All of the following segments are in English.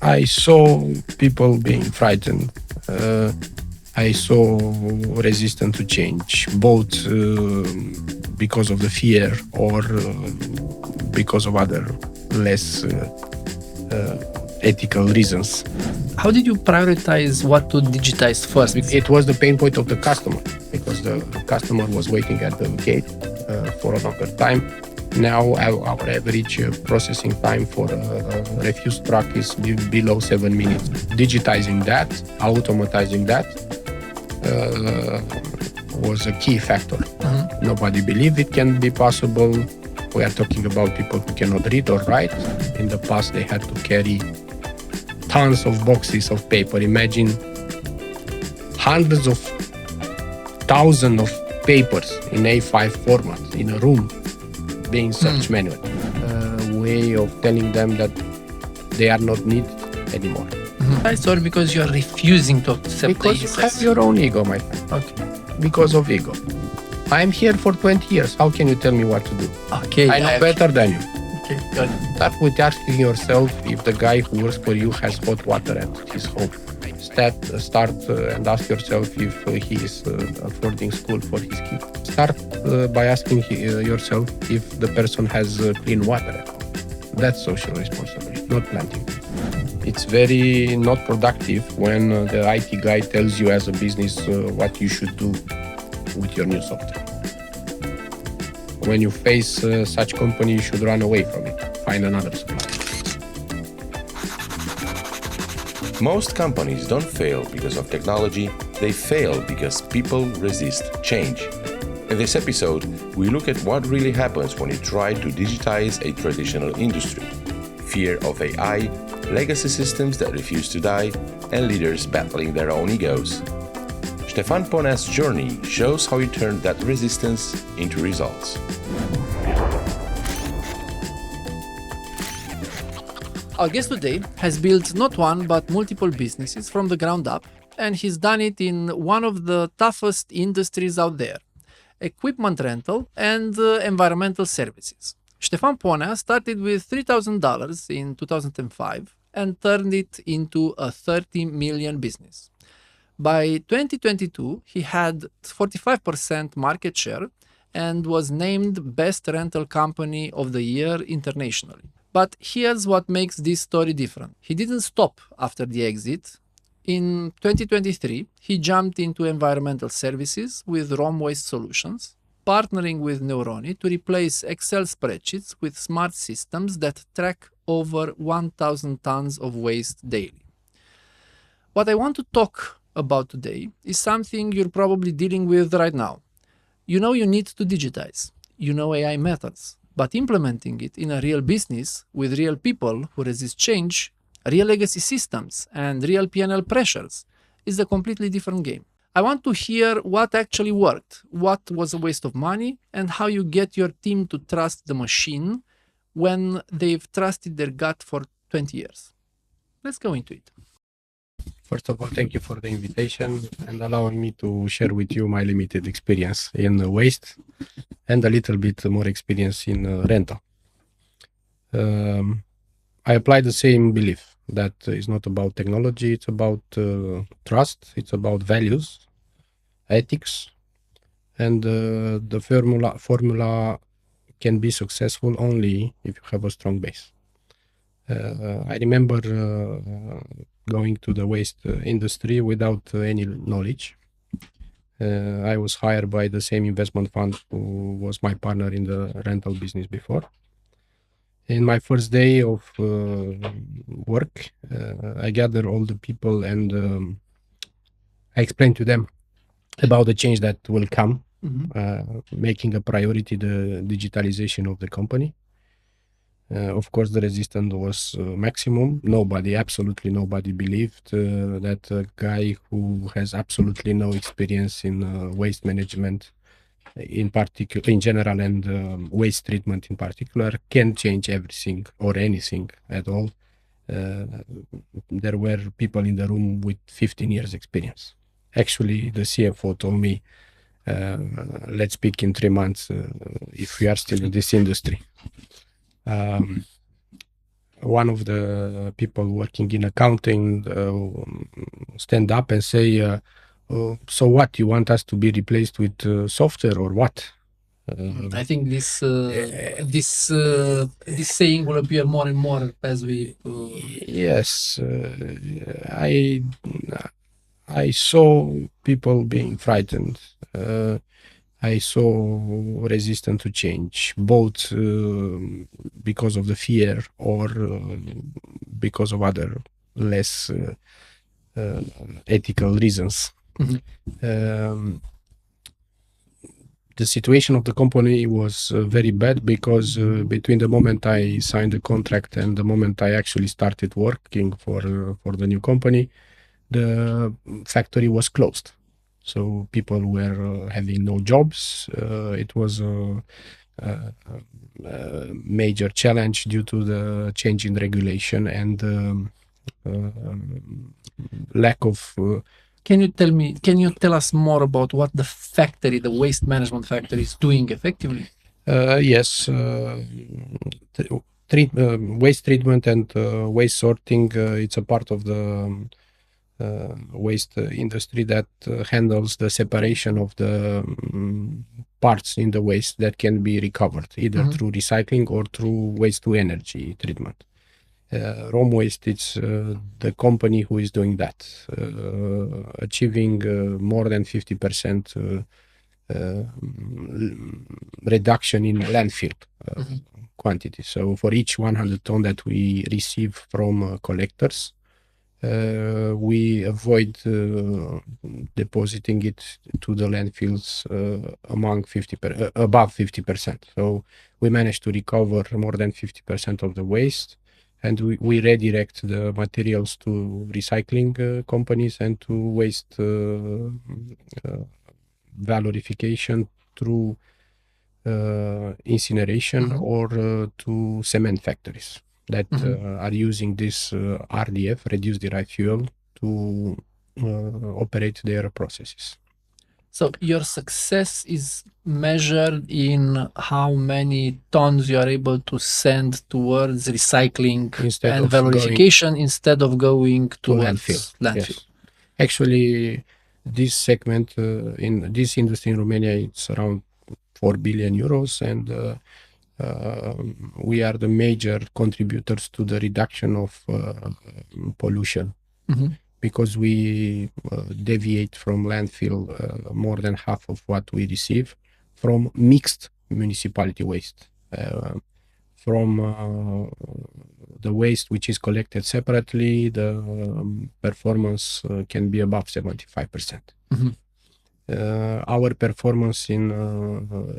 I saw people being frightened. I saw resistance to change, both because of the fear or because of other less ethical reasons. How did you prioritize what to digitize first? It was the pain point of the customer, because the customer was waiting at the gate for a longer time. Now our average processing time for a refuse truck is below 7 minutes. Digitizing that, automatizing that was a key factor. Mm-hmm. Nobody believed it can be possible. We are talking about people who cannot read or write. In the past, they had to carry tons of boxes of paper. Imagine hundreds of thousands of papers in A5 format in a room being searched manually. A way of telling them that they are not needed anymore. Mm-hmm. Or because you are refusing to accept because you have your own ego, my friend. Okay. Because of ego. I'm here for 20 years. How can you tell me what to do? Okay. I know better than you. Okay, good. Start with asking yourself if the guy who works for you has hot water at his home. Start and ask yourself if he is affording school for his kid. Start by asking yourself if the person has clean water at home. That's social responsibility, not planting. It's very not productive when the IT guy tells you as a business what you should do with your new software. When you face such company, you should run away from it. Find another supplier. Most companies don't fail because of technology, they fail because people resist change. In this episode, we look at what really happens when you try to digitize a traditional industry. Fear of AI, legacy systems that refuse to die, and leaders battling their own egos. Ștefan Ponea's journey shows how he turned that resistance into results. Our guest today has built not one but multiple businesses from the ground up, and he's done it in one of the toughest industries out there: equipment rental and environmental services. Ștefan Ponea started with $3,000 in 2005 and turned it into a 30 million business. By 2022, he had 45% market share and was named Best Rental Company of the Year internationally. But here's what makes this story different. He didn't stop after the exit. In 2023, he jumped into environmental services with Rom Waste Solutions, partnering with Neurony to replace Excel spreadsheets with smart systems that track over 1,000 tons of waste daily. What I want to talk about today is something you're probably dealing with right now. You know you need to digitize. You know AI matters. But implementing it in a real business with real people who resist change, real legacy systems, and real P&L pressures is a completely different game. I want to hear what actually worked, what was a waste of money, and how you get your team to trust the machine when they've trusted their gut for 20 years. Let's go into it. First of all, thank you for the invitation and allowing me to share with you my limited experience in waste and a little bit more experience in rental. I apply the same belief that it's not about technology, it's about trust, it's about values, ethics, and the formula can be successful only if you have a strong base. I remember going to the waste industry without any knowledge. I was hired by the same investment fund who was my partner in the rental business before. In my first day of work, I gathered all the people and I explained to them about the change that will come, making a priority the digitalization of the company. Of course, the resistance was maximum. Absolutely nobody believed that a guy who has absolutely no experience in waste management in general, and waste treatment in particular, can change everything or anything at all. There were people in the room with 15 years experience. Actually, the CFO told me, let's speak in 3 months if we are still in this industry. one of the people working in accounting stand up and say, so what, you want us to be replaced with software or what? I think this saying will appear more and more as we. Yes, I saw people being frightened. I saw resistance to change, both because of the fear or because of other less ethical reasons. The situation of the company was very bad because between the moment I signed the contract and the moment I actually started working for the new company, the factory was closed. So people were having no jobs. It was a major challenge due to the change in regulation and lack of. Can you tell us more about what the factory, the waste management factory, is doing effectively? Yes, waste treatment and waste sorting. It's a part of the waste industry that handles the separation of the parts in the waste that can be recovered either through recycling or through waste to energy treatment. Rom Waste, it's the company who is doing that, achieving more than 50% reduction in landfill quantity. So for each 100 ton that we receive from collectors, we avoid depositing it to the landfills above 50%. So we managed to recover more than 50% of the waste, and we redirect the materials to recycling companies and to waste valorification through incineration or to cement factories that are using this RDF, reduced derived fuel, to operate their processes. So your success is measured in how many tons you are able to send towards recycling and valorification instead of going to landfill. Yes. Actually, this segment in this industry in Romania, it's around 4 billion euros, and we are the major contributors to the reduction of pollution because we deviate from landfill more than half of what we receive from mixed municipality waste. From the waste which is collected separately, the performance can be above 75%. Our performance in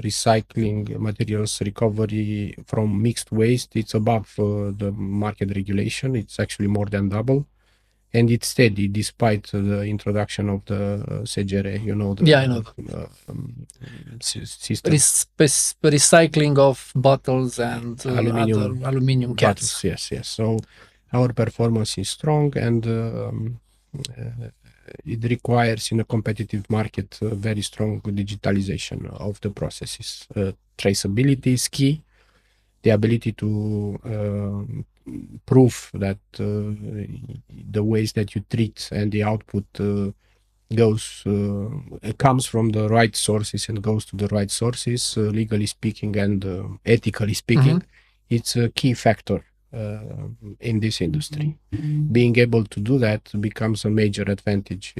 recycling materials recovery from mixed waste, it's above the market regulation. It's actually more than double, and it's steady despite the introduction of the SGR, I know. System. Recycling of bottles and aluminum cans. Yes. So our performance is strong, and it requires in a competitive market very strong digitalization of the processes. Traceability is key. The ability to prove that the waste that you treat and the output comes from the right sources and goes to the right sources, legally speaking and ethically speaking, it's a key factor in this industry. Being able to do that becomes a major advantage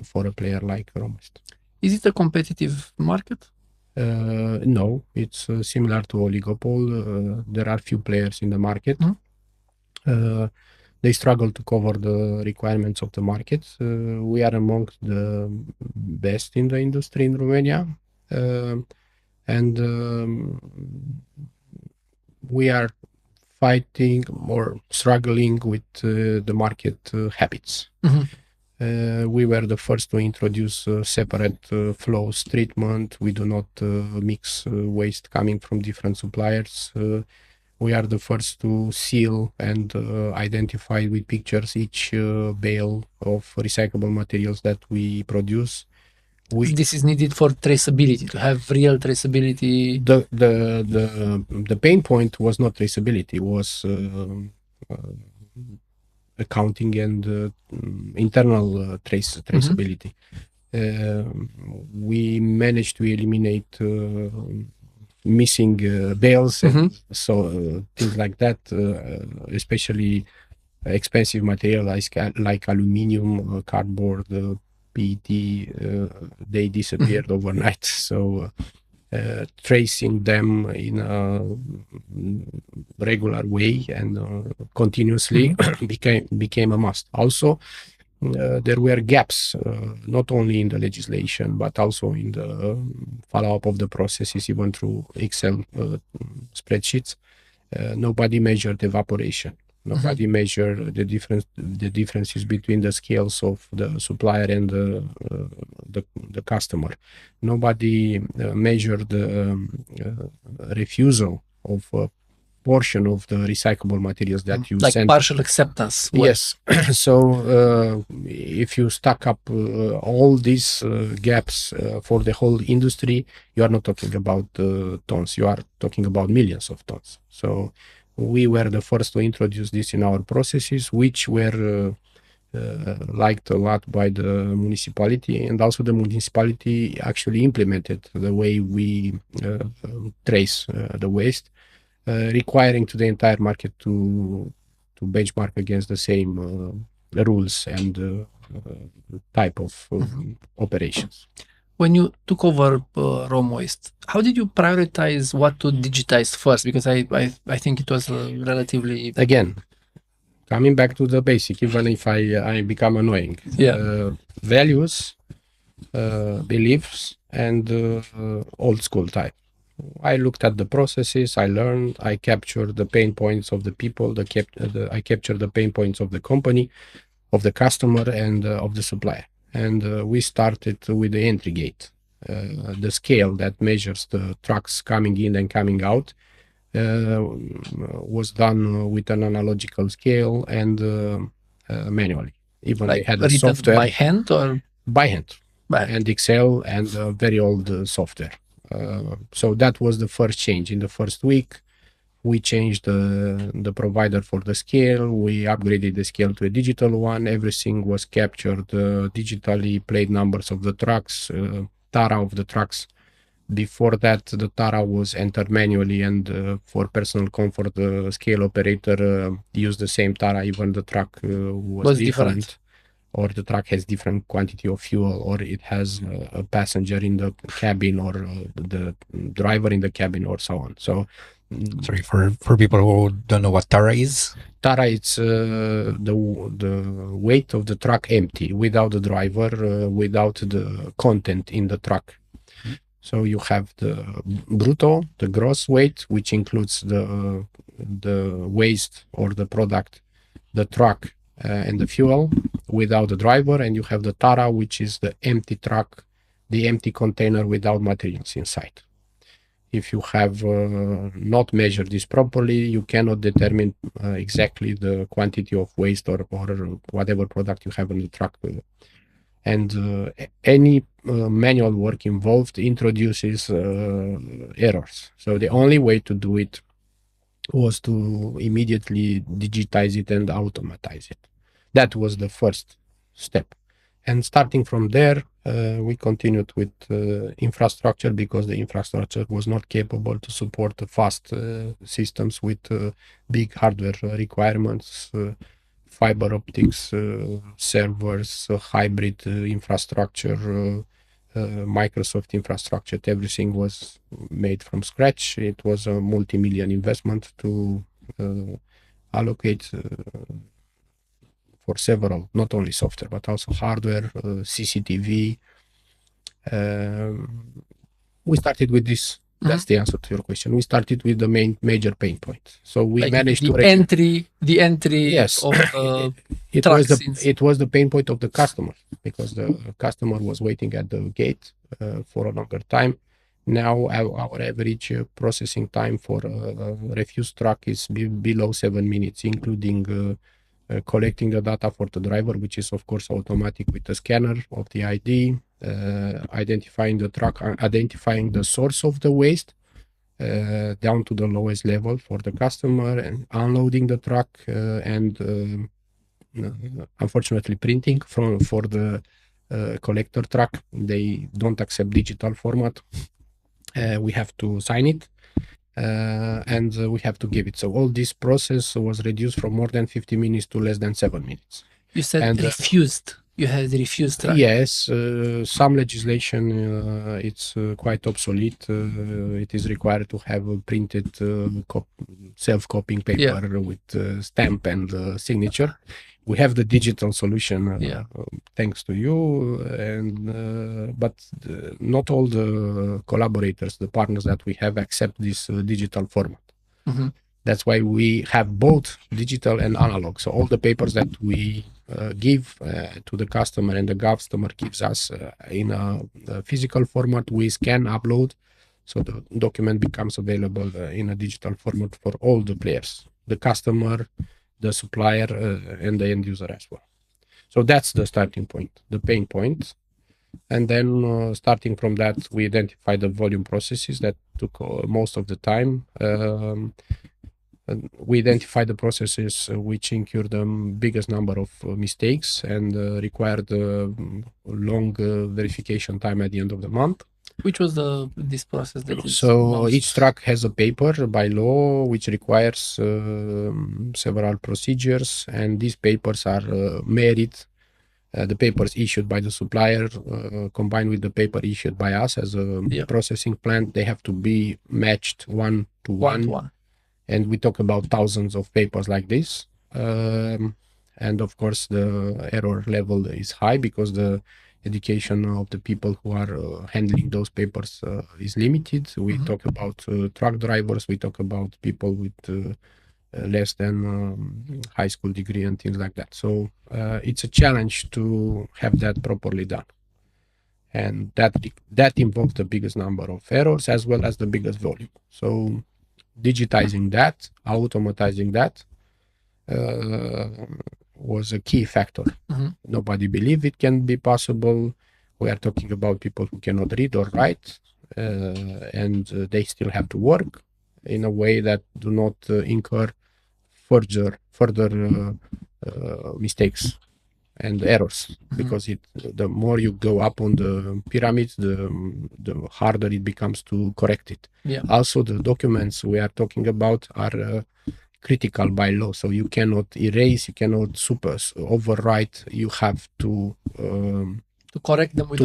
for a player like Rom Waste. Is it a competitive market? No, it's similar to oligopole. There are few players in the market. They struggle to cover the requirements of the market. We are among the best in the industry in Romania, and we are fighting or struggling with the market habits. We were the first to introduce separate flows treatment. We do not mix waste coming from different suppliers. We are the first to seal and identify with pictures each bale of recyclable materials that we produce. This is needed for traceability, to have real traceability. The pain point was not traceability, was accounting and internal traceability. We managed to eliminate missing bales and so things like that, especially expensive material like aluminium, cardboard, PET, they disappeared overnight. So tracing them in a regular way and continuously became a must. Also, there were gaps, not only in the legislation, but also in the follow-up of the processes, even through Excel spreadsheets. Nobody measured evaporation. Nobody measured the differences between the scales of the supplier and the customer. Nobody measured the refusal of portion of the recyclable materials that you like send. partial acceptance. Yes. So if you stack up all these gaps for the whole industry, you are not talking about tons, you are talking about millions of tons. So we were the first to introduce this in our processes, which were liked a lot by the municipality, and also the municipality actually implemented the way we trace the waste, requiring to the entire market to benchmark against the same rules and type of operations. When you took over Rom Waste, how did you prioritize what to digitize first? Because I think it was relatively... Again, coming back to the basic, even if I become annoying. Values, beliefs, and old school type. I looked at the processes, I learned, I captured the pain points of the people, I captured the pain points of the company, of the customer, and of the supplier. And we started with the entry gate, the scale that measures the trucks coming in and coming out. Was done with an analogical scale and manually. Even like they had a software by hand or by hand, and Excel and very old software. So that was the first change. In the first week, we changed the provider for the scale. We upgraded the scale to a digital one. Everything was captured digitally. Plate numbers of the trucks, TARA of the trucks. Before that, the TARA was entered manually, and for personal comfort, the scale operator used the same TARA, even the truck was different, or the truck has different quantity of fuel, or it has a passenger in the cabin, or the driver in the cabin, or so on. So, sorry, for people who don't know what TARA is. TARA, it's the weight of the truck empty, without the driver, without the content in the truck. So you have the brutto, the gross weight, which includes the waste or the product, the truck and the fuel without the driver, and you have the TARA, which is the empty truck, the empty container without materials inside. If you have not measured this properly, you cannot determine exactly the quantity of waste or whatever product you have in the truck. And any manual work involved introduces errors. So the only way to do it was to immediately digitize it and automatize it. That was the first step. And starting from there, we continued with infrastructure, because the infrastructure was not capable to support the fast systems with big hardware requirements, fiber optics, servers, hybrid infrastructure, Microsoft infrastructure. Everything was made from scratch. It was a multi-million investment to allocate for several, not only software, but also hardware, CCTV. We started with this. That's the answer to your question. We started with the major pain point. So we managed the entry yes. of it was the pain point of the customer, because the customer was waiting at the gate for a longer time. Now our average processing time for a refuse truck is below 7 minutes, including collecting the data for the driver, which is of course automatic with the scanner of the ID, identifying the truck, identifying the source of the waste, down to the lowest level for the customer, and unloading the truck, and unfortunately printing for the collector truck. They don't accept digital format. We have to sign it, and we have to give it. So all this process was reduced from more than 50 minutes to less than 7 minutes. You said And, refused. You had refused truck. Yes, some legislation it's quite obsolete. It is required to have a printed self-copying paper with stamp and signature. We have the digital solution thanks to you, and but not all the collaborators, the partners that we have, accept this digital format. Mm-hmm. That's why we have both digital and analog. So all the papers that we give to the customer and the customer gives us in a physical format, we scan, upload, so the document becomes available in a digital format for all the players, the customer, the supplier, and the end user as well. So that's the starting point, the pain point. And then starting from that, we identify the volume processes that took most of the time. We identify the processes which incur the biggest number of mistakes and required long verification time at the end of the month. Which was this process that is So each truck has a paper by law which requires several procedures, and these papers are married. The papers issued by the supplier combined with the paper issued by us as a processing plant, they have to be matched one to one. And we talk about thousands of papers like this. And of course, the error level is high because the education of the people who are handling those papers is limited. We talk about truck drivers, we talk about people with less than high school degree and things like that. So it's a challenge to have that properly done. And that involves the biggest number of errors as well as the biggest volume. So digitizing that, automatizing that was a key factor. Nobody believed it can be possible. We are talking about people who cannot read or write, and they still have to work in a way that do not incur further mistakes and errors, because the more you go up on the pyramid, the harder it becomes to correct it. Also, the documents we are talking about are critical by law, so you cannot erase, you cannot overwrite. You have to correct them with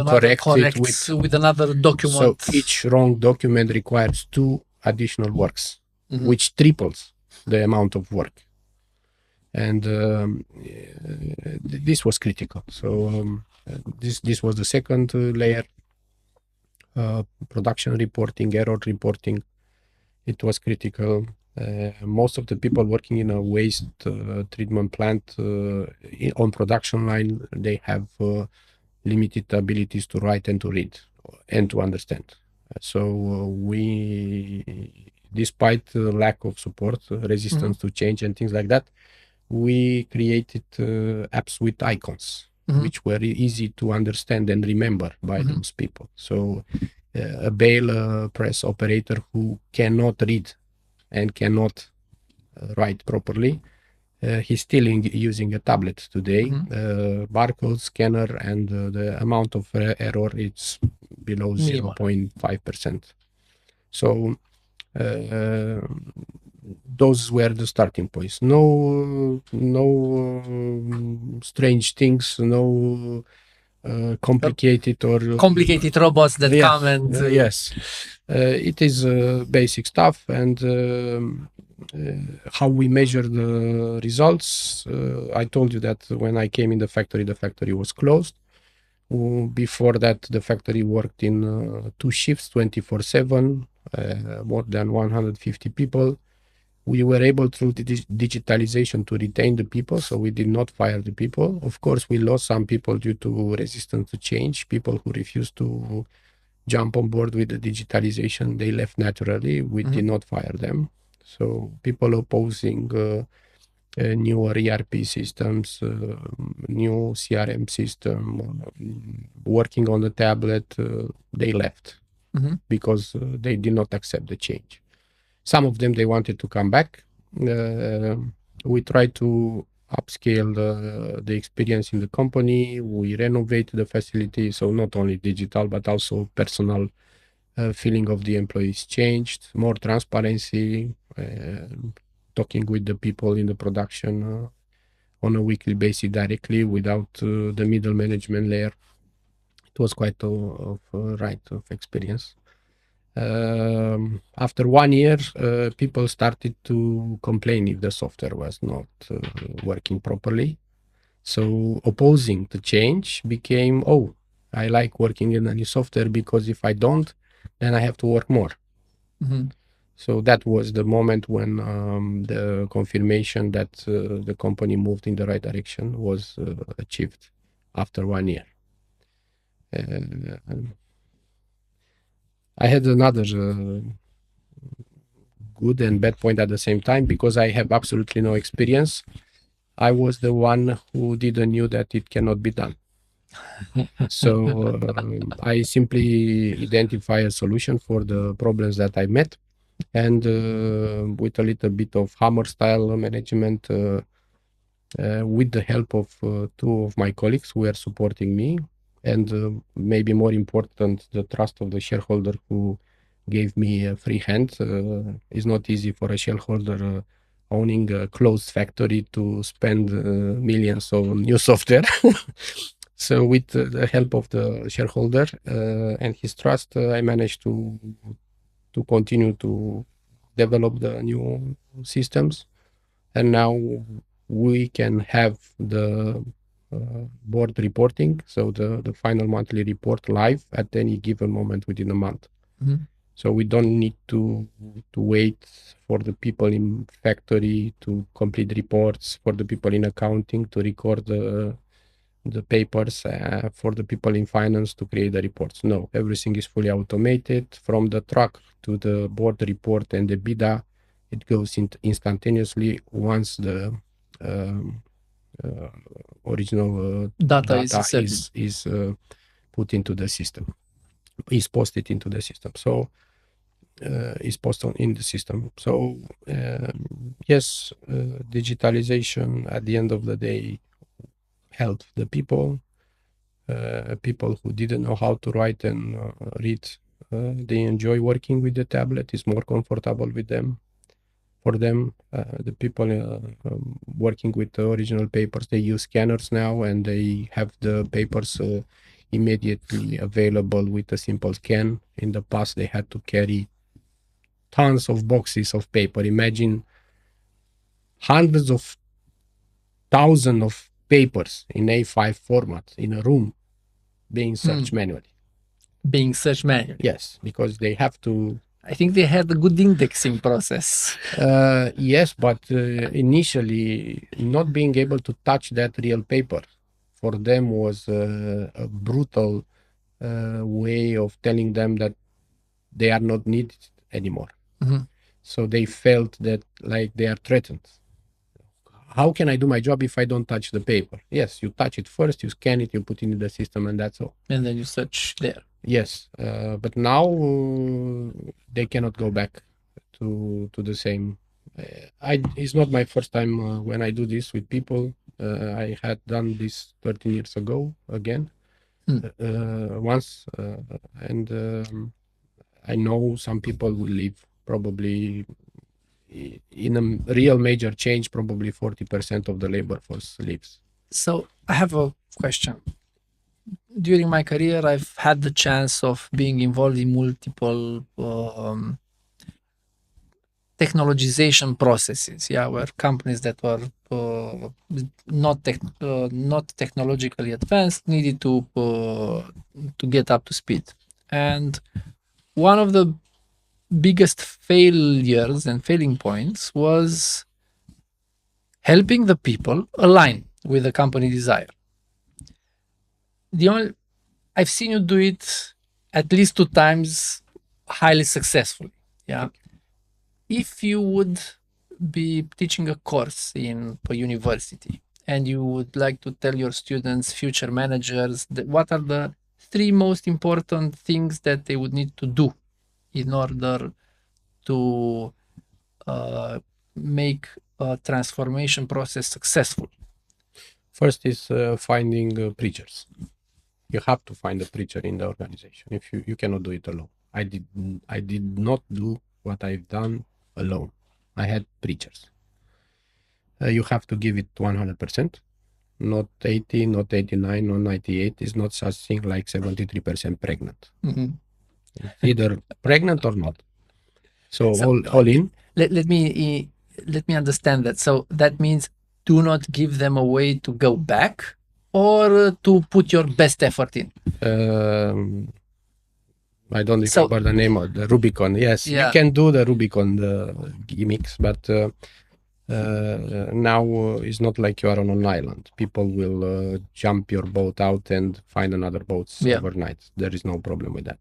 with another document. So each wrong document requires 2 additional works, which triples the amount of work. And this was critical. So this was the second layer. Production reporting, error reporting. It was critical. Most of the people working in a waste treatment plant on production line, they have limited abilities to write and to read and to understand. So despite the lack of support, resistance to change and things like that, we created apps with icons, which were easy to understand and remember by those people. So a bale press operator who cannot read and cannot write properly, he's still using a tablet today, barcode scanner, and the amount of error is below 0.5%. So those were the starting points. No strange things, no complicated robots that come and yes, it is basic stuff. And how we measure the results, I told you that when I came in the factory was closed. Before that, the factory worked in 2 shifts, 24/7, more than 150 people. We were able through the digitalization to retain the people, so we did not fire the people. Of course, we lost some people due to resistance to change, people who refused to jump on board with the digitalization. They left naturally. We did not fire them. So people opposing newer ERP systems, new CRM system, working on the tablet, they left because they did not accept the change. Some of them, they wanted to come back. We tried to upscale the experience in the company. We renovate the facility, so not only digital but also personal feeling of the employees changed, more transparency, talking with the people in the production on a weekly basis directly without the middle management layer. It was quite of experience. After 1 year, people started to complain if the software was not working properly. So opposing the change became, oh, I like working in a new software because if I don't, then I have to work more. Mm-hmm. So that was the moment when the confirmation that the company moved in the right direction was achieved after 1 year. I had another good and bad point at the same time because I have absolutely no experience. I was the one who didn't knew that it cannot be done. So I simply identify a solution for the problems that I met, and with a little bit of hammer style management, with the help of two of my colleagues who are supporting me, and maybe more important, the trust of the shareholder who gave me a free hand. It's not easy for a shareholder owning a closed factory to spend millions on new software. So with the help of the shareholder and his trust, I managed to continue to develop the new systems, and now we can have the board reporting, so the final monthly report live at any given moment within a month. Mm-hmm. So we don't need to wait for the people in factory to complete reports, for the people in accounting to record the papers, for the people in finance to create the reports. No, everything is fully automated. From the truck to the board report and the BIDA, it goes instantaneously once the original Data data is put into the system, is posted into the system. So is posted in the system. So yes, digitalization at the end of the day helped the people. People who didn't know how to write and read, they enjoy working with the tablet. It's more comfortable with them. For them, the people working with the original papers, they use scanners now, and they have the papers immediately available with a simple scan. In the past, they had to carry tons of boxes of paper. Imagine hundreds of thousands of papers in A5 format in a room being searched manually. Being searched manually. Yes, because they have to. I think they had a good indexing process. Yes, but initially not being able to touch that real paper for them was a brutal way of telling them that they are not needed anymore. Mm-hmm. So they felt that like they are threatened. How can I do my job if I don't touch the paper? Yes, you touch it first, you scan it, you put it in the system, and that's all. And then you search there. Yes, but now they cannot go back to the same. It's not my first time when I do this with people. I had done this 13 years ago again, once, and I know some people will leave probably. In a real major change, probably 40% of the labor force leaves. So I have a question. During my career, I've had the chance of being involved in multiple technologization processes. Yeah, where companies that were not technologically advanced needed to get up to speed. And one of the biggest failures and failing points was helping the people align with the company desire. I've seen you do it at least 2 times highly successfully. Yeah. If you would be teaching a course in a university and you would like to tell your students, future managers, what are the 3 most important things that they would need to do in order to make a transformation process successful? First is finding preachers. You have to find a preacher in the organization. If you cannot do it alone. I did not do what I've done alone. I had preachers. You have to give it 100%, not 80, not 89, not 98. It's not such thing like 73% pregnant. Mm-hmm. Either pregnant or not. So So, all in. Let me understand that. So that means do not give them a way to go back, or to put your best effort in. I don't remember the name of the Rubicon. Yes, Yeah. you can do the Rubicon, the gimmicks, but now it's not like you are on an island. People will jump your boat out and find another boat overnight. There is no problem with that.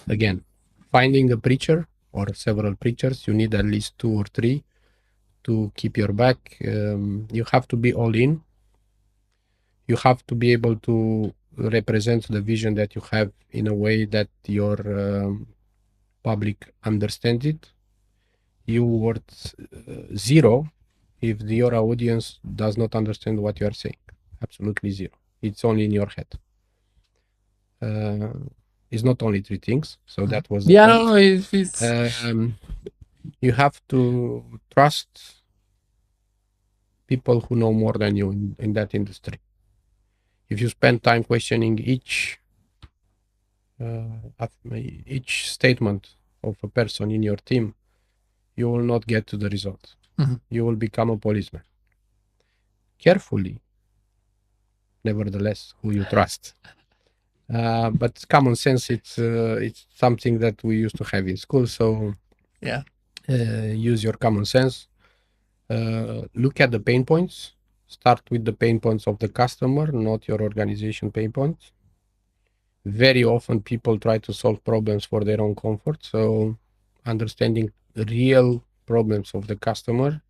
Again, finding a preacher or several preachers, you need at least 2 or 3 to keep your back. You have to be all in. You have to be able to represent the vision that you have in a way that your public understands it. You worth zero if your audience does not understand what you are saying. Absolutely zero. It's only in your head. It's not only 3 things. So that was you have to trust people who know more than you in that industry. If you spend time questioning each statement of a person in your team, you will not get to the result. Mm-hmm. You will become a policeman. Carefully, nevertheless, who you trust. But common sense, it's something that we used to have in school. So use your common sense. Look at the pain points. Start with the pain points of the customer, not your organization pain points. Very often people try to solve problems for their own comfort. So understanding the real problems of the customer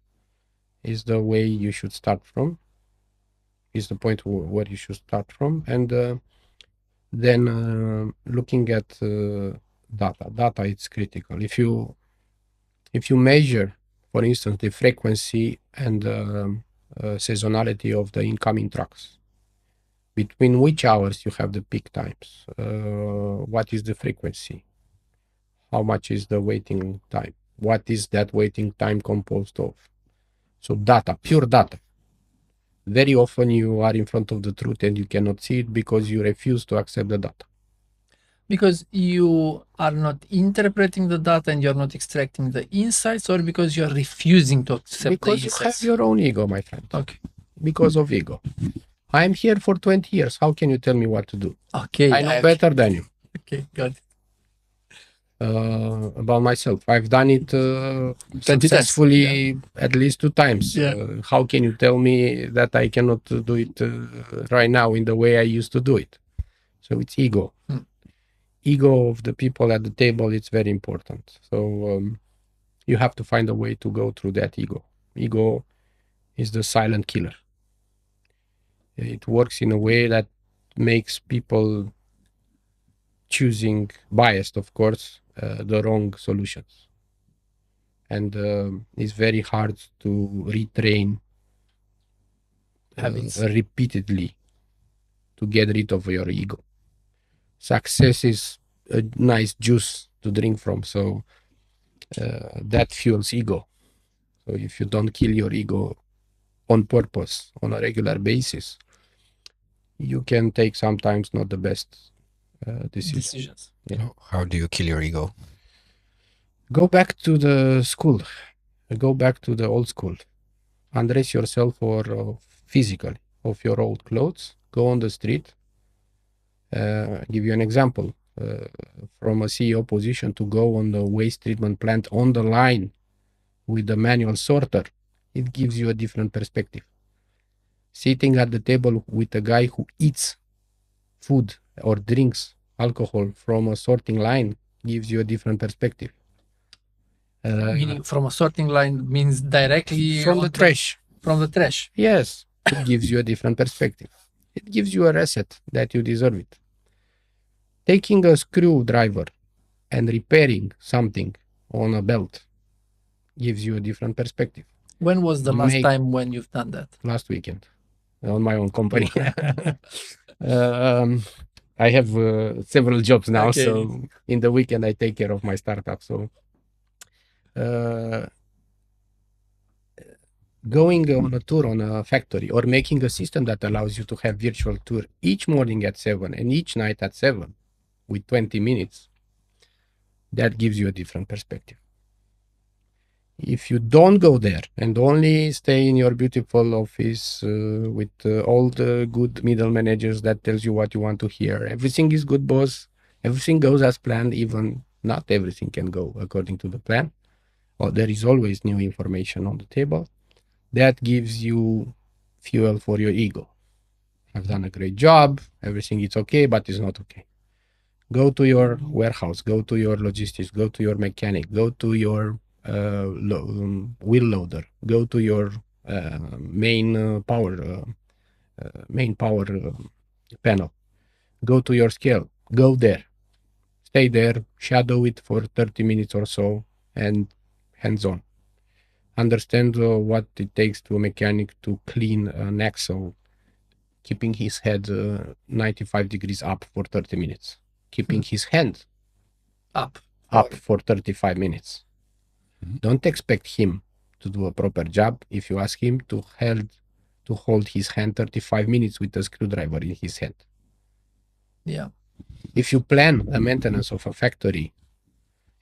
is the way you should start from, is the point where you should start from. And then looking at data. Data is critical. If you measure, for instance, the frequency and seasonality of the incoming trucks, between which hours you have the peak times, what is the frequency, how much is the waiting time, what is that waiting time composed of. So data, pure data. Very often you are in front of the truth and you cannot see it because you refuse to accept the data. Because you are not interpreting the data and you're not extracting the insights, or because you're refusing to accept the insights? Because you have your own ego, my friend. Okay. Because of ego. I'm here for 20 years. How can you tell me what to do? Okay. I know better than you. Okay, got it. About myself, I've done it successfully at least 2 times. How can you tell me that I cannot do it right now in the way I used to do it? So it's ego. Ego of the people at the table, it's very important. So you have to find a way to go through that ego. Ego is the silent killer. It works in a way that makes people choosing, biased of course, the wrong solutions. And it's very hard to retrain repeatedly to get rid of your ego. Success is a nice juice to drink from, so that fuels ego. So if you don't kill your ego on purpose, on a regular basis, you can take sometimes not the best decisions. Yeah. How do you kill your ego? Go back to the school. Go back to the old school. Undress yourself or physically of your old clothes. Go on the street. Give you an example. From a CEO position to go on the waste treatment plant on the line with the manual sorter, it gives you a different perspective. Sitting at the table with a guy who eats food or drinks alcohol from a sorting line gives you a different perspective. Meaning from a sorting line means directly from the trash. From the trash. Yes, it gives you a different perspective. It gives you a reset that you deserve it. Taking a screwdriver and repairing something on a belt gives you a different perspective. When was the last Make- time when you've done that? Last weekend on my own company. I have several jobs now, Okay. so in the weekend I take care of my startup. So going on a tour on a factory or making a system that allows you to have virtual tour each morning at 7 and each night at 7 with 20 minutes, that gives you a different perspective. If you don't go there and only stay in your beautiful office with all the good middle managers that tells you what you want to hear, everything is good, boss, everything goes as planned, even not everything can go according to the plan, or there is always new information on the table, that gives you fuel for your ego. I've done a great job, everything is okay, but it's not okay. Go to your warehouse, go to your logistics, go to your mechanic, go to your wheel loader, go to your main power panel, go to your scale, go there, stay there, shadow it for 30 minutes or so, and hands-on. Understand what it takes to a mechanic to clean an axle, keeping his head 95 degrees up for 30 minutes, keeping his hand Up. for 35 minutes. Don't expect him to do a proper job if you ask him to hold his hand 35 minutes with a screwdriver in his hand. Yeah. If you plan a maintenance of a factory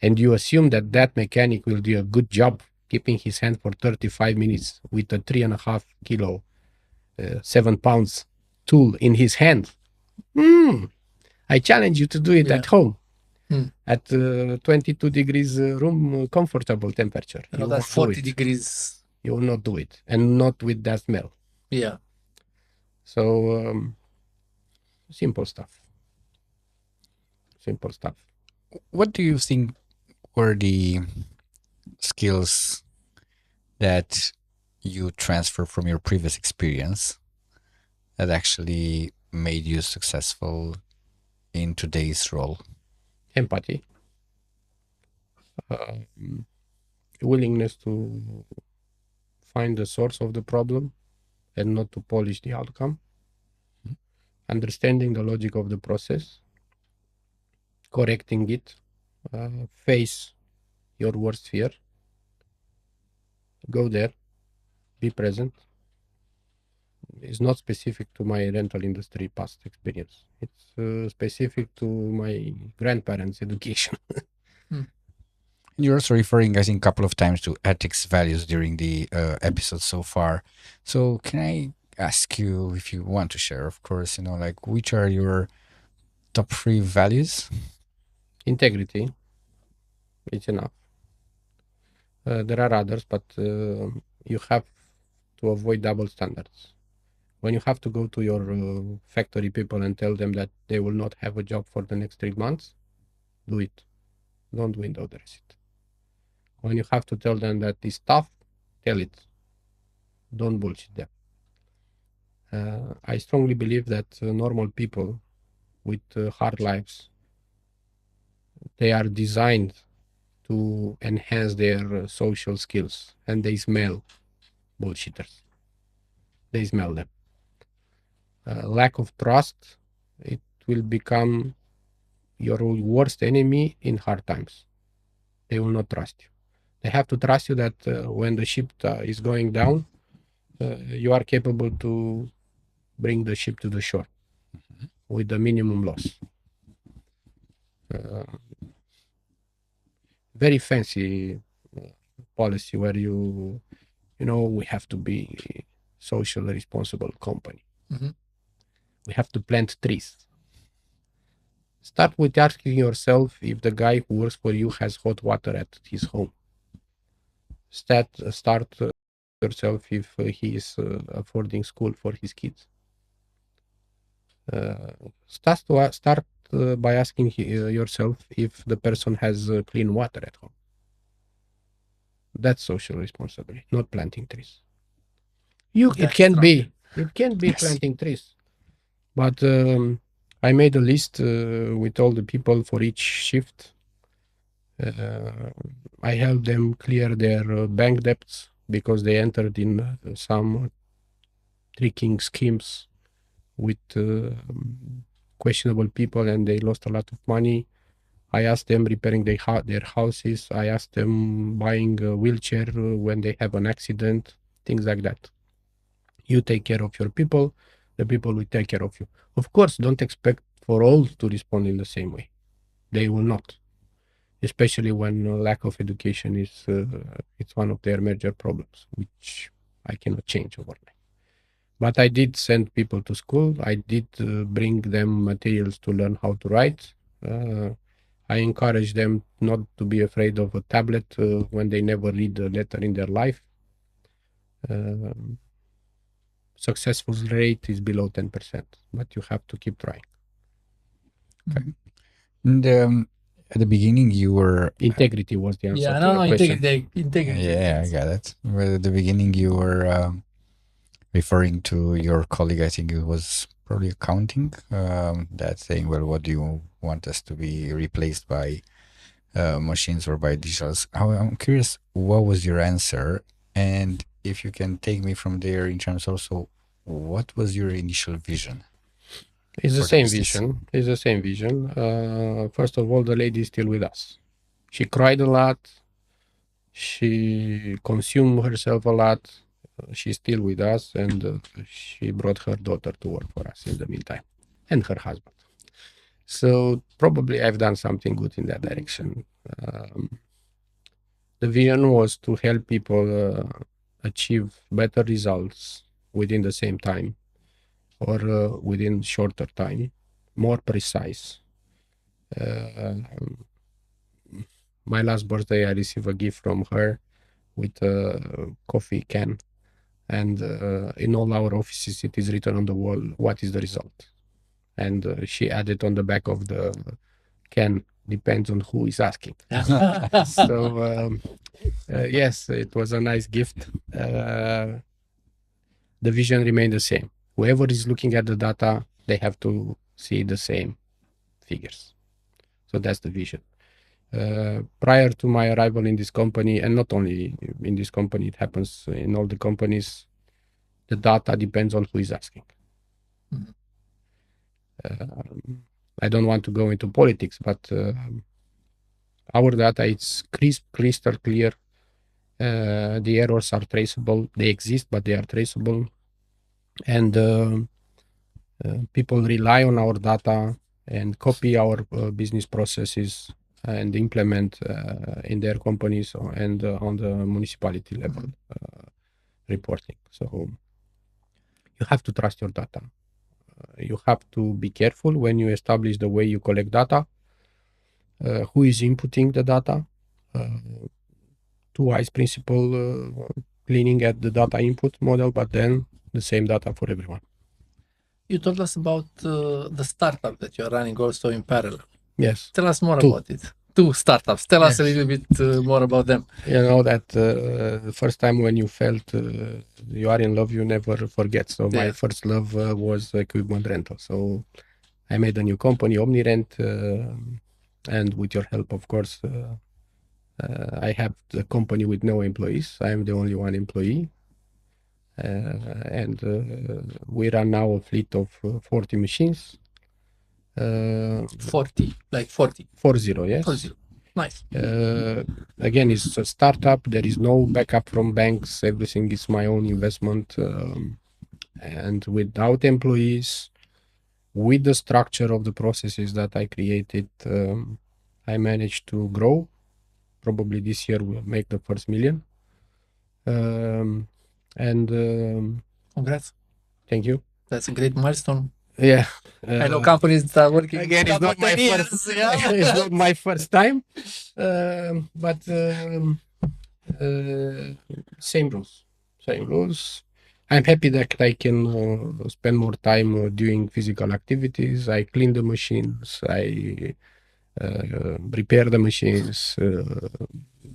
and you assume that that mechanic will do a good job keeping his hand for 35 minutes with a 3.5 kilo, 7 pounds tool in his hand, I challenge you to do it Yeah. at home. At 22 degrees room comfortable temperature. You know, You that's won't do 40 it. degrees. You will not do it, and not with that smell. Yeah. So simple stuff. What do you think were the skills that you transfer from your previous experience that actually made you successful in today's role? Empathy, willingness to find the source of the problem and not to polish the outcome, understanding the logic of the process, correcting it, face your worst fear, go there, be present. It's not specific to my rental industry past experience. It's specific to my grandparents' education. You're also referring, I think, a couple of times to ethics values during the episode so far. So can I ask you, if you want to share, of course, like which are your top 3 values? Integrity, it's enough. There are others, but you have to avoid double standards. When you have to go to your factory people and tell them that they will not have a job for the next 3 months, do it. Don't window dress it. When you have to tell them that it's tough, tell it. Don't bullshit them. I strongly believe that normal people with hard lives, they are designed to enhance their social skills, and they smell bullshitters. They smell them. Lack of trust, it will become your worst enemy in hard times. They will not trust you. They have to trust you that when the ship is going down, you are capable to bring the ship to the shore with the minimum loss. Very fancy policy where we have to be socially responsible company. We have to plant trees. Start with asking yourself if the guy who works for you has hot water at his home. Start yourself if he is affording school for his kids. Start by asking yourself if the person has clean water at home. That's social responsibility, not planting trees. It can be planting trees, but I made a list with all the people for each shift, I help them clear their bank debts because they entered in some tricking schemes with questionable people and they lost a lot of money. I asked them repairing their houses. I asked them buying a wheelchair when they have an accident, things like that. You take care of your people, the people will take care of you. Of course, don't expect for all to respond in the same way. They will not, especially when lack of education is it's one of their major problems, which I cannot change overnight. But I did send people to school. I did bring them materials to learn how to write. I encourage them not to be afraid of a tablet when they never read a letter in their life. Successful rate is below 10%, but you have to keep trying. Okay. And at the beginning, you were Integrity was the answer Yeah, to no, your question. integrity. yeah, I got it. But at the beginning, you were referring to your colleague. I think it was probably accounting. That saying, well, what do you want us to be replaced by machines or by digitals? I'm curious, what was your answer? And if you can take me from there in terms also, what was your initial vision? It's the for the same business? vision. It's the same vision. First of all, the lady is still with us. She cried a lot. She consumed herself a lot. She's still with us, and she brought her daughter to work for us in the meantime, and her husband. So probably I've done something good in that direction. The vision was to help people achieve better results within the same time or within shorter time, more precise. My last birthday, I received a gift from her with a coffee can. And in all our offices, it is written on the wall, what is the result? And she added on the back of the can, depends on who is asking. So yes, it was a nice gift. The vision remained the same. Whoever is looking at the data, they have to see the same figures. So that's the vision. Prior to my arrival in this company, and not only in this company, it happens in all the companies, the data depends on who is asking. I don't want to go into politics, but our data is crystal clear. The errors are traceable. They exist, but they are traceable. And people rely on our data and copy our business processes and implement in their companies and on the municipality level reporting. So you have to trust your data. You have to be careful when you establish the way you collect data, who is inputting the data, two eyes principle, cleaning at the data input model, but then the same data for everyone. You told us about the startup that you're running also in parallel. Yes. Tell us more Two. about it. Two startups. Tell us a Yes. little bit more about them. You know that the first time when you felt you are in love, you never forget. So my Yeah. first love was equipment rental. So I made a new company, Omnirent, and with your help, of course, I have the company with no employees. I am the only one employee. And we run now a fleet of 40 machines. 40, like 40. 40, yes. 40. Nice. Again, it's a startup. There is no backup from banks. Everything is my own investment. And without employees, with the structure of the processes that I created, I managed to grow. Probably this year we'll make the first million. Congrats. Thank you. That's a great milestone. Yeah. I know companies that are working Again, it's not my couple of first. years, yeah. It's not my first time, but same rules. Same rules. I'm happy that I can spend more time doing physical activities. I clean the machines. I repair the machines.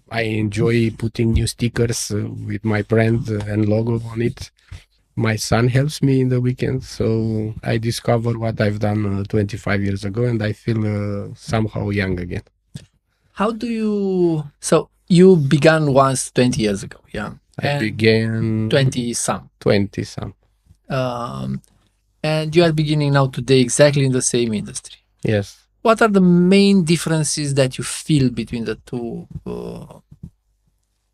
I enjoy putting new stickers with my brand and logo on it. My son helps me in the weekends, so I discover what I've done 25 years ago, and I feel somehow young again. How do you? So you began once 20 years ago, yeah, I began 20 some. 20 some. And you are beginning now today exactly in the same industry. Yes. What are the main differences that you feel between the two Periods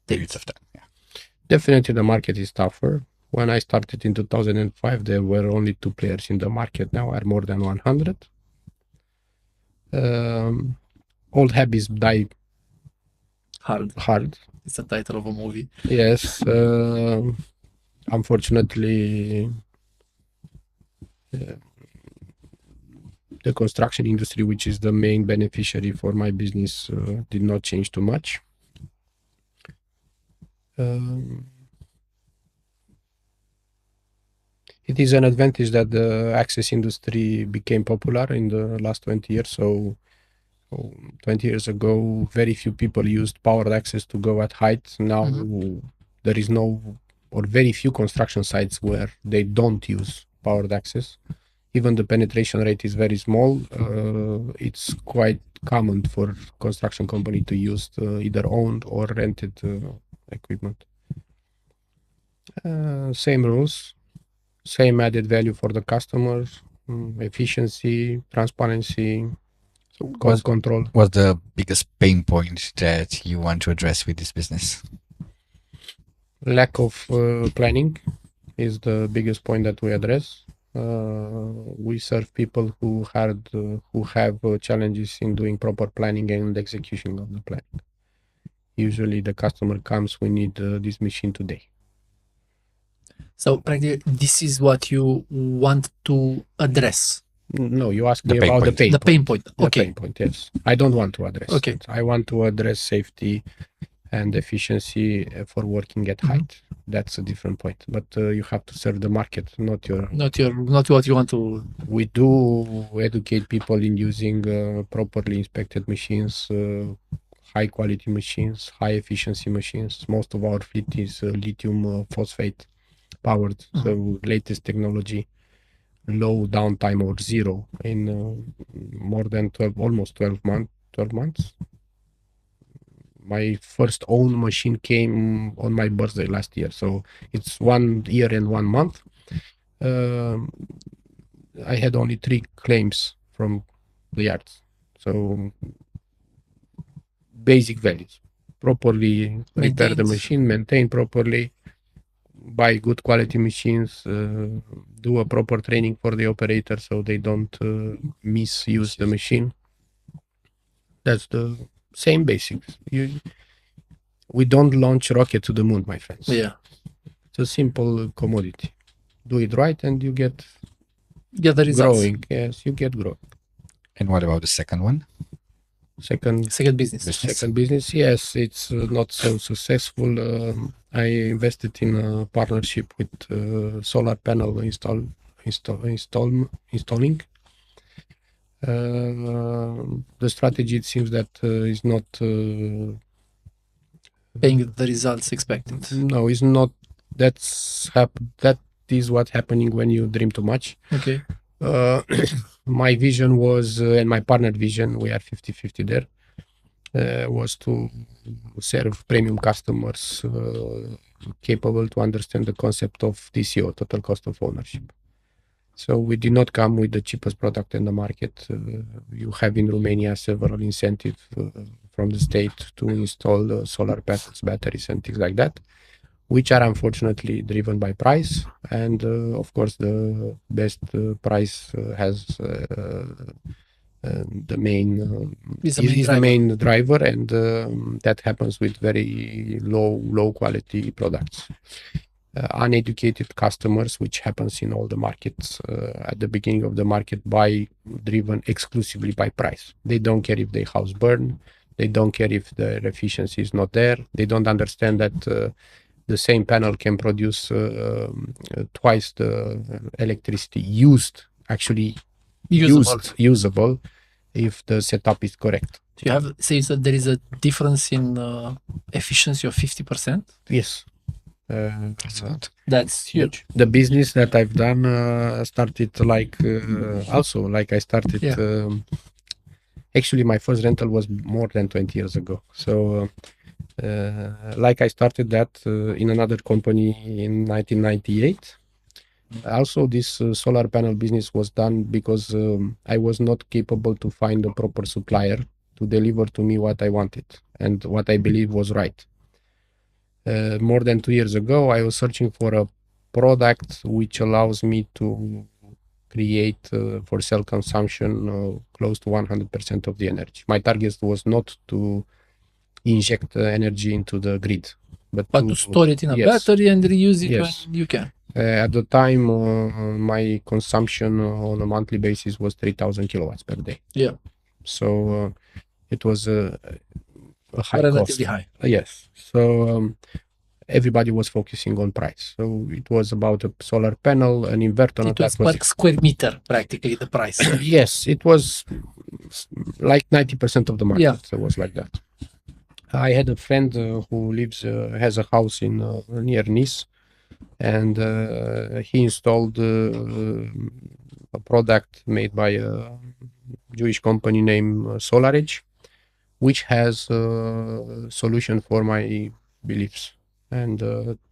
dates? of time. Yeah. Definitely the market is tougher. When I started in 2005, there were only 2 players in the market. Now are more than 100. Old habits die hard. It's the title of a movie. Yes. Unfortunately, the construction industry, which is the main beneficiary for my business, did not change too much. It is an advantage that the access industry became popular in the last 20 years. So 20 years ago, very few people used powered access to go at height. Now there is no or very few construction sites where they don't use powered access. Even the penetration rate is very small. It's quite common for construction company to use either owned or rented equipment. Same rules, same added value for the customers, efficiency, transparency, cost control. What's the biggest pain point that you want to address with this business? Lack of planning is the biggest point that we address. We serve people who have challenges in doing proper planning and execution of the planning. Usually the customer comes, we need this machine today. So practically, this is what you want to address. No, you asked me The pain about point. the pain point. The pain point. The Okay. pain point, yes. I don't want to address Okay. it. I want to address safety and efficiency for working at height. That's a different point. But you have to serve the market, not Not what you want to. We do educate people in using properly inspected machines, high quality machines, high efficiency machines. Most of our fleet is lithium phosphate powered, so latest technology, low downtime or zero in more than 12 months. My first own machine came on my birthday last year, so it's 1 year and 1 month. I had only 3 claims from the yards. So basic values: properly repair the machine, maintain properly, buy good quality machines, do a proper training for the operator so they don't misuse the machine. That's the same basics. We don't launch rocket to the moon, my friends. Yeah. It's a simple commodity. Do it right and you get the results. growing. Yes, you get growth. And what about the second one? Second business, yes, it's not so successful. I invested in a partnership with solar panel installing. The strategy, it seems that is not paying the results expected. No, it's not. That is what's happening when you dream too much. Okay. My vision was, and my partner vision, we are 50-50 there, was to serve premium customers capable to understand the concept of TCO, total cost of ownership. So we did not come with the cheapest product in the market. You have in Romania several incentives from the state to install solar panels, batteries, and things like that, which are unfortunately driven by price. And of course, the best price has the main driver, and that happens with very low quality products. Uneducated customers, which happens in all the markets at the beginning of the market, buy driven exclusively by price. They don't care if their house burn. They don't care if their efficiency is not there. They don't understand that the same panel can produce twice the electricity usable if the setup is correct. You have says that there is a difference in efficiency of 50%. Yes. That's huge. The business that I've done started I started Actually, my first rental was more than 20 years ago. So, like I started that in another company in 1998. Also, this solar panel business was done because I was not capable to find a proper supplier to deliver to me what I wanted and what I believe was right. More than 2 years ago, I was searching for a product which allows me to create for self-consumption close to 100% of the energy. My target was not to inject energy into the grid, but to store it in a battery and reuse it when you can. At the time, my consumption on a monthly basis was 3,000 kilowatts per day. Yeah. So it was a high Relatively cost. high. Yes. So everybody was focusing on price. So it was about a solar panel, an inverter. It was per square meter, practically, the price. Yes, it was like 90% of the market. Yeah. It was like that. I had a friend who has a house in near Nice, and he installed a product made by a Jewish company named SolarEdge, which has a solution for my beliefs. And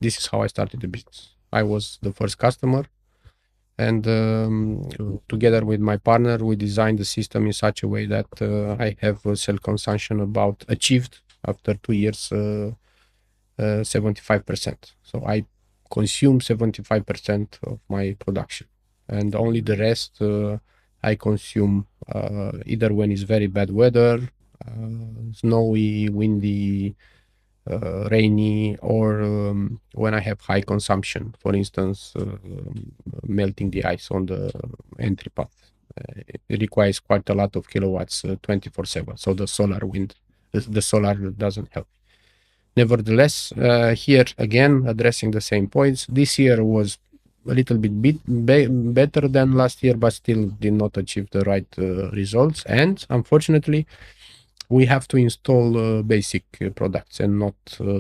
this is how I started the business. I was the first customer, and together with my partner, we designed the system in such a way that I have a self-consumption achieved after 2 years 75%. So I consume 75% of my production, and only the rest I consume either when it's very bad weather, snowy, windy, rainy, or when I have high consumption, for instance, melting the ice on the entry path. It requires quite a lot of kilowatts 24/7. So the solar doesn't help. Nevertheless, here again, addressing the same points, this year was a little bit better than last year, but still did not achieve the right results. And unfortunately, we have to install basic products and not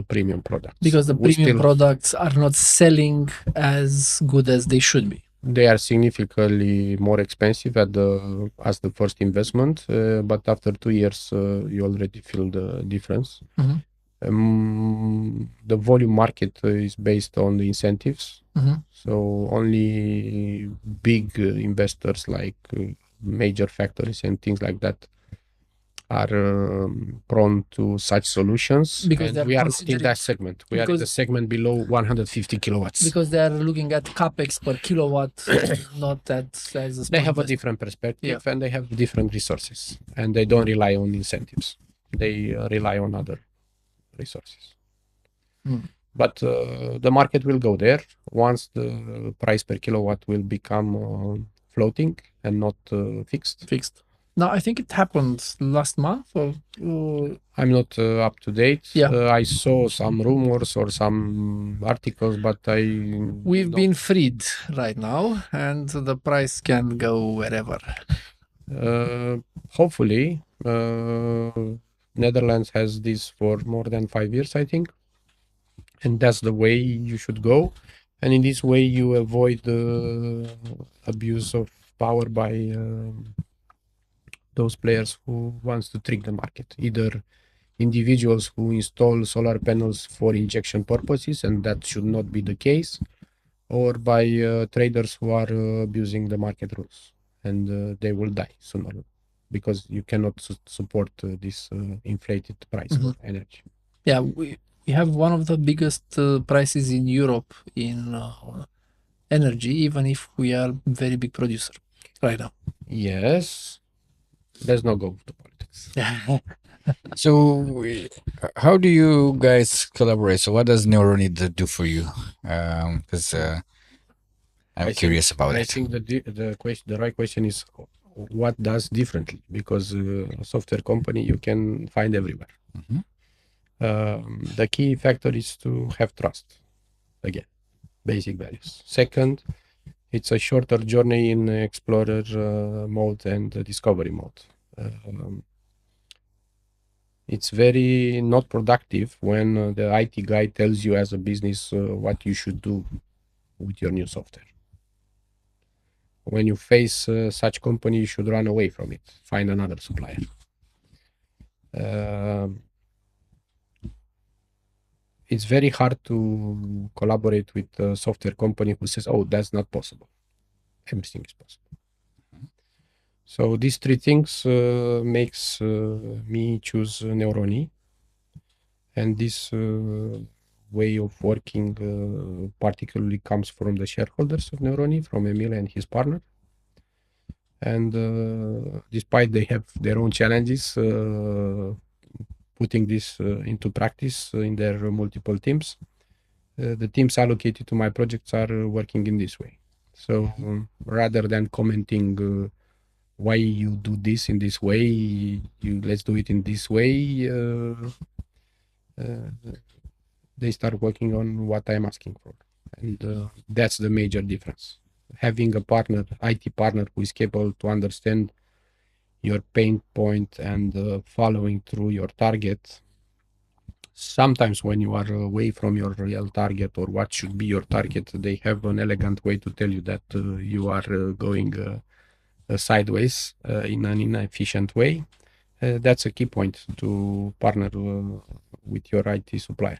premium products. Because the premium products are not selling as good as they should be. They are significantly more expensive as the first investment, but after 2 years, you already feel the difference. Mm-hmm. The volume market is based on the incentives. Mm-hmm. So only big investors like major factories and things like that are prone to such solutions, because and we are not in that segment. We are in the segment below 150 kilowatts. Because they are looking at capex per kilowatt, not as a they have a different perspective, and they have different resources, and they don't rely on incentives. They rely on other resources. But the market will go there once the price per kilowatt will become floating and not fixed. Now, I think it happened last month, or I'm not up to date. Yeah. I saw some rumors or some articles, but we've been freed right now, and the price can go wherever. Hopefully, Netherlands has this for more than 5 years, I think, and that's the way you should go. And in this way, you avoid the abuse of power by those players who wants to trick the market, either individuals who install solar panels for injection purposes, and that should not be the case, or by traders who are abusing the market rules, and they will die sooner, because you cannot support this inflated price of energy. Yeah, we have one of the biggest prices in Europe in energy, even if we are a very big producer right now. Yes. Let's not go to politics. So, how do you guys collaborate? So, what does Neurony do for you? Because I'm curious about it. I think the right question is, what does differently? Because a software company you can find everywhere. The key factor is to have trust. Again, basic values. Second, it's a shorter journey in explorer mode and discovery mode. It's very not productive when the IT guy tells you as a business what you should do with your new software. When you face such company, you should run away from it. Find another supplier. It's very hard to collaborate with a software company who says, "Oh, that's not possible. Everything is possible." So these three things makes me choose Neurony, and this way of working particularly comes from the shareholders of Neurony, from Emil and his partner. And despite they have their own challenges, putting this into practice in their multiple teams, the teams allocated to my projects are working in this way. So rather than commenting why you do this in this way, let's do it in this way, they start working on what I'm asking for. And that's the major difference. Having a partner, IT partner, who is capable to understand your pain point and following through your target. Sometimes when you are away from your real target or what should be your target, they have an elegant way to tell you that you are going sideways in an inefficient way. That's a key point to partner with your IT supplier.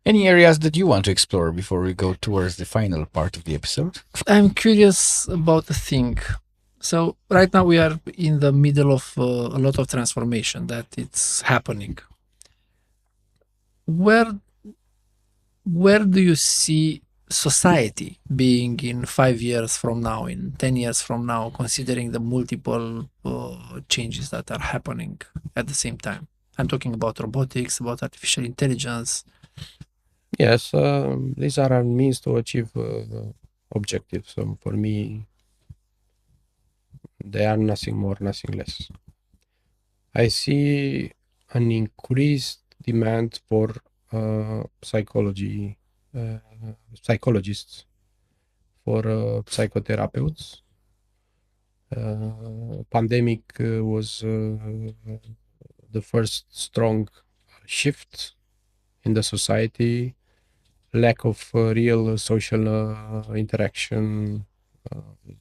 Any areas that you want to explore before we go towards the final part of the episode? I'm curious about a thing. So right now we are in the middle of a lot of transformation that it's happening. Where do you see society being in 5 years from now, in 10 years from now, considering the multiple changes that are happening at the same time? I'm talking about robotics, about artificial intelligence. Yes, these are our means to achieve objectives. So for me, they are nothing more, nothing less. I see an increased demand for psychologists, for psychotherapeutes. Pandemic was the first strong shift in the society. Lack of real social interaction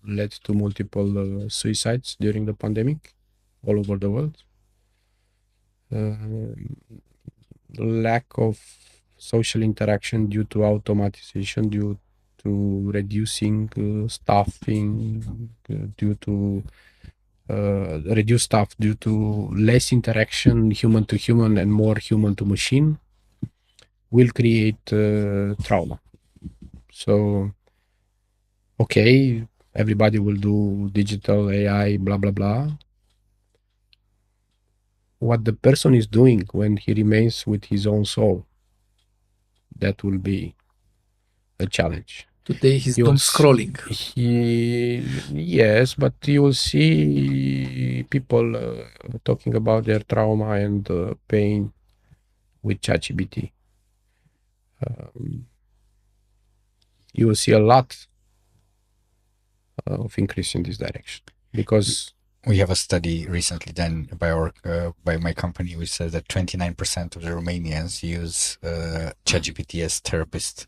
led to multiple suicides during the pandemic all over the world. Lack of social interaction due to automatization, due to reducing staffing, due to reduce staff due to less interaction human to human and more human to machine, will create trauma. So, okay, everybody will do digital AI, blah, blah, blah. What the person is doing when he remains with his own soul, that will be a challenge. Today he's doom scrolling. Yes, but you will see people talking about their trauma and pain with ChatGPT. You will see a lot of increase in this direction, because we have a study recently done by my company which says that 29% of the Romanians use ChatGPT as therapist.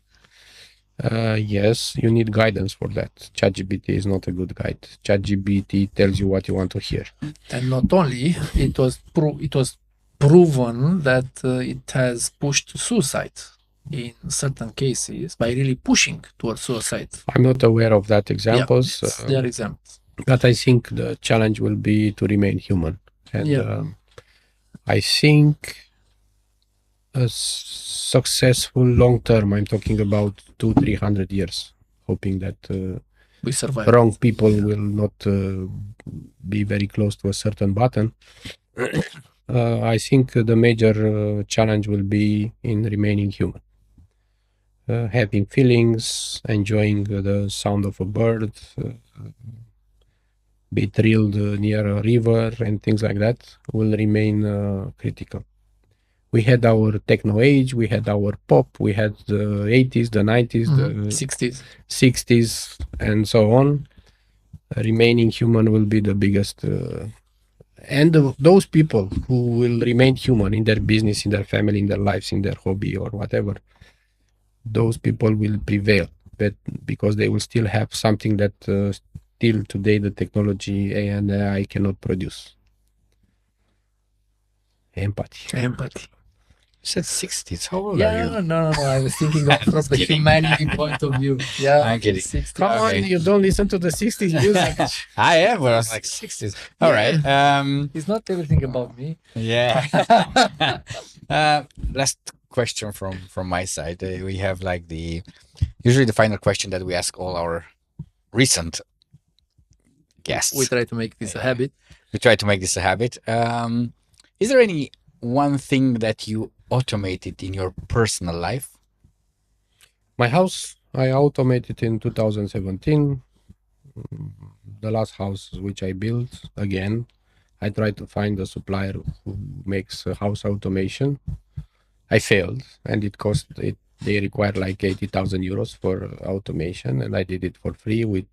Yes, you need guidance for that. ChatGPT is not a good guide. ChatGPT tells you what you want to hear. And not only, it was proven that it has pushed suicide in certain cases by really pushing towards suicide. I'm not aware of that examples. Yeah, there are examples. But I think the challenge will be to remain human. And I think a successful long term, I'm talking about 200-300 years, hoping that we survive. Wrong people will not be very close to a certain button. I think the major challenge will be in remaining human. Having feelings, enjoying the sound of a bird, be thrilled near a river and things like that will remain critical. We had our techno age, we had our pop, we had the 80s, the 90s, the 60s, and so on. Remaining human will be the biggest. And those people who will remain human in their business, in their family, in their lives, in their hobby or whatever, those people will prevail, but because they will still have something that till today the technology and AI cannot produce. Empathy. Empathy. You said 60s. How old are you? No. I was thinking of from the humanity point of view. Yeah, I'm kidding. 60. Come Okay. on, you don't listen to the 60s music. I am, but I was like 60s. All right. It's not everything about me. Yeah. Last question from my side. We have like usually the final question that we ask all our recent guests. We try to make this a habit. We try to make this a habit. Is there any one thing that you automated in your personal life? My house, I automated in 2017. The last house which I built, again, I tried to find a supplier who makes house automation. I failed, and they require like 80,000 euros for automation, and I did it for free with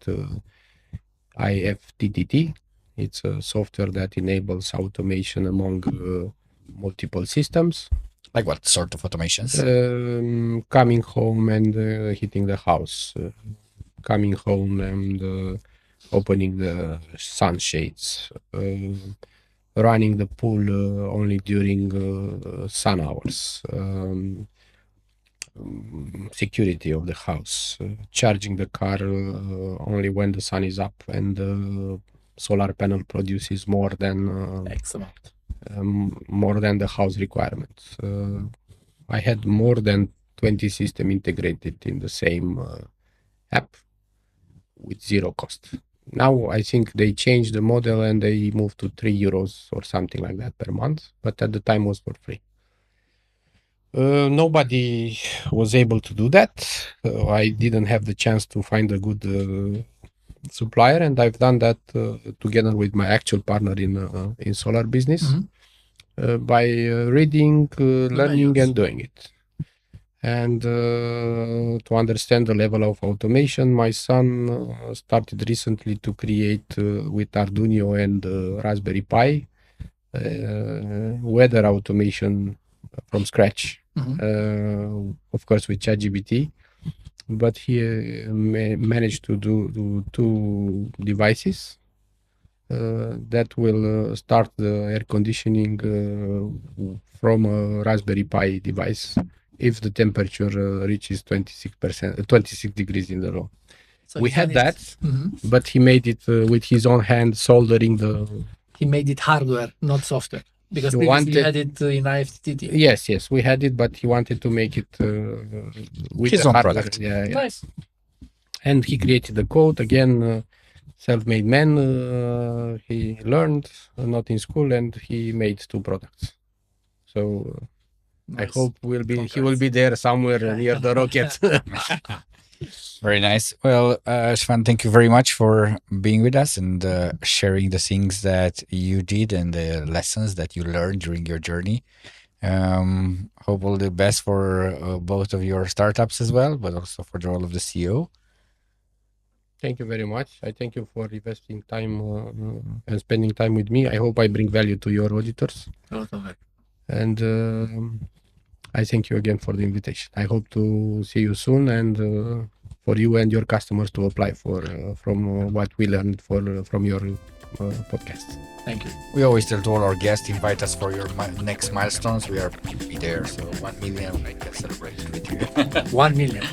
IFTTT. It's a software that enables automation among multiple systems. Like what sort of automations? Coming home and heating the house, coming home and opening the sunshades, running the pool only during sun hours, security of the house, charging the car only when the sun is up and the solar panel produces more than Excellent. more than the house requirements. I had more than 20 systems integrated in the same app with zero cost. Now I think they changed the model and they moved to 3 euros or something like that per month, but at the time was for free. Nobody was able to do that. I didn't have the chance to find a good supplier, and I've done that together with my actual partner in solar business by reading, learning, and doing it. And to understand the level of automation, my son started recently to create with Arduino and Raspberry Pi weather automation from scratch, of course with ChatGPT. But he managed to do 2 devices that will start the air conditioning from a Raspberry Pi device if the temperature reaches 26 degrees in the room. So We he's had done it- that, but he made it with his own hand, soldering the... He made it hardware, not software. Because He previously you wanted- had it in IFTTT. Yes, we had it, but he wanted to make it with His the own hardware. product. Yeah. Nice. And he created the code again, self-made man. He learned, not in school, and he made 2 products. So I Nice. hope he will Congrats. be there somewhere near the rocket. Very nice. Well, Ștefan, thank you very much for being with us and sharing the things that you did and the lessons that you learned during your journey. Hope all the best for both of your startups as well, but also for the role of the CEO. Thank you very much. I thank you for investing time and spending time with me. I hope I bring value to your auditors. A lot of it. And I thank you again for the invitation. I hope to see you soon and for you and your customers to apply from what we learned from your podcast. Thank you. We always tell to all our guests, invite us for your next milestones. We are be there. So 1 million, I can celebrate with you. 1 million.